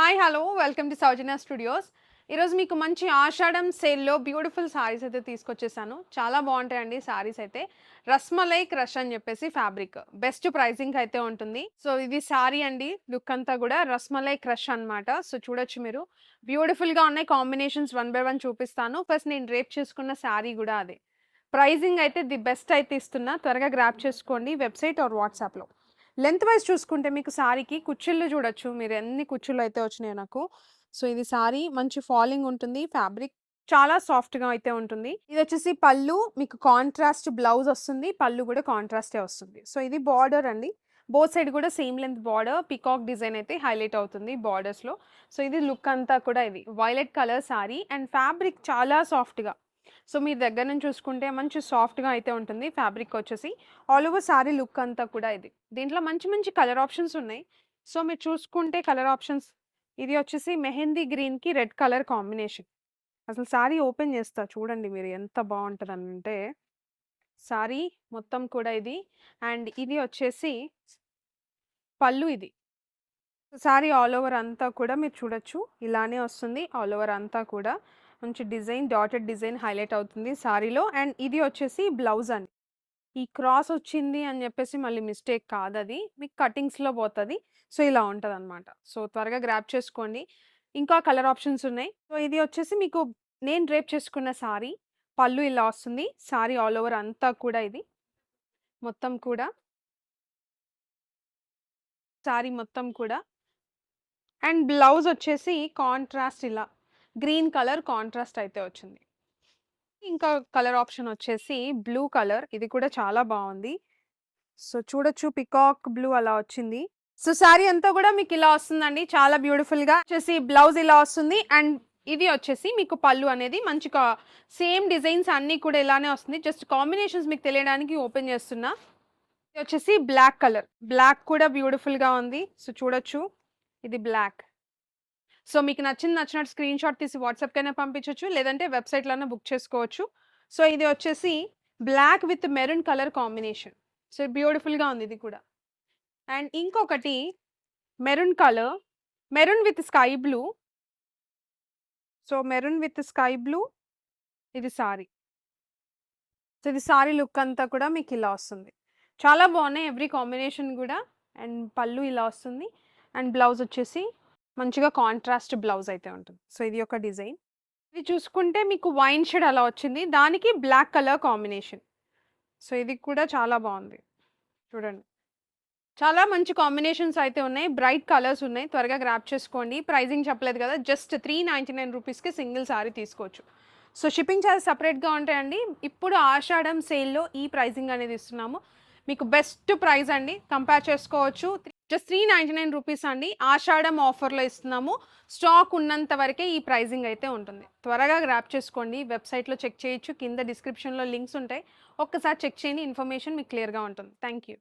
Hi hello welcome to Soujanya studios. ఈరోజు మీకు మంచి ఆషాఢం సేల్‌లో బ్యూటిఫుల్ సారీస్ అయితే తీసుకొచ్చేసాను. చాలా బాగుంటాయండి సారీస్ అయితే. రస్మలై క్రష్ అని చెప్పేసి ఫ్యాబ్రిక్. బెస్ట్ ప్రైసింగ్ అయితే ఉంటుంది. సో ఇది సారీ అండి. లుక్ అంతా కూడా రస్మలై క్రష్ అన్నమాట. సో చూడొచ్చు మీరు. బ్యూటిఫుల్‌గా ఉన్నాయి కాంబినేషన్స్ వన్ బై వన్ చూపిస్తాను. ఫస్ట్ నేను డ్రేప్ చేసుకున్న సారీ కూడా అదే. ప్రైజింగ్ అయితే ది బెస్ట్ అయితే ఇస్తున్నా. త్వరగా గ్రాబ్ చేసుకోండి వెబ్‌సైట్ ఆర్ వాట్సాప్‌లో. లెంత్ వైస్ చూసుకుంటే మీకు సారీకి కుచ్చిళ్ళు చూడొచ్చు. మీరు ఎన్ని కుచ్చిళ్ళు అయితే వచ్చినాయో నాకు. సో, ఇది సారీ మంచి ఫాలింగ్ ఉంటుంది. ఫ్యాబ్రిక్ చాలా సాఫ్ట్‌గా అయితే ఉంటుంది. ఇదొచ్చేసి పళ్ళు మీకు కాంట్రాస్ట్ బ్లౌజ్ వస్తుంది. పళ్ళు కూడా కాంట్రాస్టే వస్తుంది. సో, ఇది బార్డర్ అండి. బోత్ సైడ్ కూడా same length border peacock design అయితే హైలైట్ అవుతుంది బార్డర్స్‌లో. సో, ఇది లుక్ అంతా కూడా ఇది. Violet colour sorry and fabric చాలా సాఫ్ట్‌గా. సో, మీరు దగ్గర నుంచి చూసుకుంటే మంచి సాఫ్ట్‌గా అయితే ఉంటుంది. ఫ్యాబ్రిక్ వచ్చేసి ఆల్ ఓవర్ సారీ లుక్ అంతా కూడా ఇది. దీంట్లో మంచి మంచి కలర్ ఆప్షన్స్ ఉన్నాయి. సో, మీరు చూసుకుంటే కలర్ ఆప్షన్స్ ఇది వచ్చేసి మెహందీ గ్రీన్‌కి రెడ్ కలర్ కాంబినేషన్. అసలు సారీ ఓపెన్ చేస్తా చూడండి మీరు ఎంత బావుంటదనంటే, సారీ మొత్తం కూడా ఇది అండ్ ఇది వచ్చేసి పళ్ళు ఇది. సారీ ఆల్ ఓవర్ అంతా కూడా మీరు చూడొచ్చు. ఇలానే వస్తుంది ఆల్ ఓవర్ అంతా కూడా. మంచి డిజైన్ డాటెడ్ డిజైన్ హైలైట్ అవుతుంది సారీలో అండ్ ఇది వచ్చేసి బ్లౌజ్ అండి. ఈ క్రాస్ వచ్చింది అని చెప్పేసి మళ్ళీ మిస్టేక్ కాదది. మీకు కటింగ్స్‌లో పోతది. సో, ఇలా ఉంటదనమాట. సో, త్వరగా గ్రాబ్ చేసుకోండి. ఇంకా కలర్ ఆప్షన్స్ ఉన్నాయి. సో, ఇది వచ్చేసి మీకు నేను డ్రేప్ చేసుకున్న సారీ. పళ్ళు ఇలా వస్తుంది. సారీ ఆల్ ఓవర్ అంతా కూడా ఇది. మొత్తం కూడా సారీ మొత్తం కూడా అండ్ బ్లౌజ్ వచ్చేసి కాంట్రాస్ట్ ఇలా గ్రీన్ కలర్ కాంట్రాస్ట్ అయితే వచ్చింది. ఇంకా కలర్ ఆప్షన్ వచ్చేసి బ్లూ కలర్. ఇది కూడా చాలా బావుంది. సో, చూడొచ్చు పికాక్ బ్లూ అలా వచ్చింది. సో, సారీ అంతా కూడా మీకిలా వస్తుందండి. చాలా బ్యూటిఫుల్‌గా వచ్చేసి బ్లౌజ్ ఇలా వస్తుంది. అండ్ ఇది వచ్చేసి మీకు పళ్ళు అనేది మంచి సేమ్ డిజైన్స్ అన్నీ కూడా ఇలానే వస్తుంది. జస్ట్ కాంబినేషన్స్ మీకు తెలియడానికి ఓపెన్ చేస్తున్నా. ఇది వచ్చేసి బ్లాక్ కలర్. బ్లాక్ కూడా బ్యూటిఫుల్‌గా ఉంది. సో, చూడొచ్చు. ఇది బ్లాక్. సో, మీకు నచ్చింది నచ్చినట్టు స్క్రీన్‌షాట్ తీసి వాట్సాప్‌కైనా పంపించొచ్చు. లేదంటే వెబ్‌సైట్‌లోనే బుక్ చేసుకోవచ్చు. సో, ఇది వచ్చేసి black with maroon colour combination. So, బ్యూటిఫుల్‌గా ఉంది ఇది కూడా. అండ్ ఇంకొకటి maroon colour, maroon with sky blue. So, maroon with sky blue ఇది సారీ. సో, ఇది సారీ లుక్ అంతా కూడా మీకిలా వస్తుంది. చాలా బావున్నాయి ఎవ్రి కాంబినేషన్ గూడా. అండ్ పళ్ళు ఇలా వస్తుంది. అండ్ బ్లౌజ్ వచ్చేసి మంచిగా కాంట్రాస్ట్ బ్లౌజ్ అయితే ఉంటుంది. సో, ఇది ఒక డిజైన్. ఇది చూసుకుంటే మీకు వైన్ షేడ్ అలా వచ్చింది. దానికి బ్లాక్ కలర్ కాంబినేషన్. సో, ఇది కూడా చాలా బావుంది. చూడండి. చాలా మంచి కాంబినేషన్స్ అయితే ఉన్నాయి. బ్రైట్ కలర్స్ ఉన్నాయి. త్వరగా గ్రాబ్ చేసుకోండి. ప్రైజింగ్ చెప్పలేదు కదా! జస్ట్ 399 రూపీస్‌కి సింగిల్ సారీ తీసుకోవచ్చు. సో, షిప్పింగ్ చార్జెస్ సెపరేట్‌గా ఉంటాయండి. ఇప్పుడు ఆషాఢం సేల్‌లో ఈ ప్రైజింగ్ అనేది ఇస్తున్నాము. మీకు బెస్ట్ ప్రైస్ అండి. కంపేర్ చేసుకోవచ్చు. జస్ట్ 399 రూపీస్ అండి. ఆషాఢం ఆఫర్‌లో ఇస్తున్నాము. స్టాక్ ఉన్నంత వరకే ఈ ప్రైజింగ్ అయితే ఉంటుంది. త్వరగా గ్రాబ్ చేసుకోండి. వెబ్‌సైట్‌లో చెక్ చేయొచ్చు. కింద డిస్క్రిప్షన్‌లో లింక్స్ ఉంటాయి. ఒక్కసారి చెక్ చేయండి. ఇన్ఫర్మేషన్ మీకు క్లియర్‌గా ఉంటుంది. Thank you.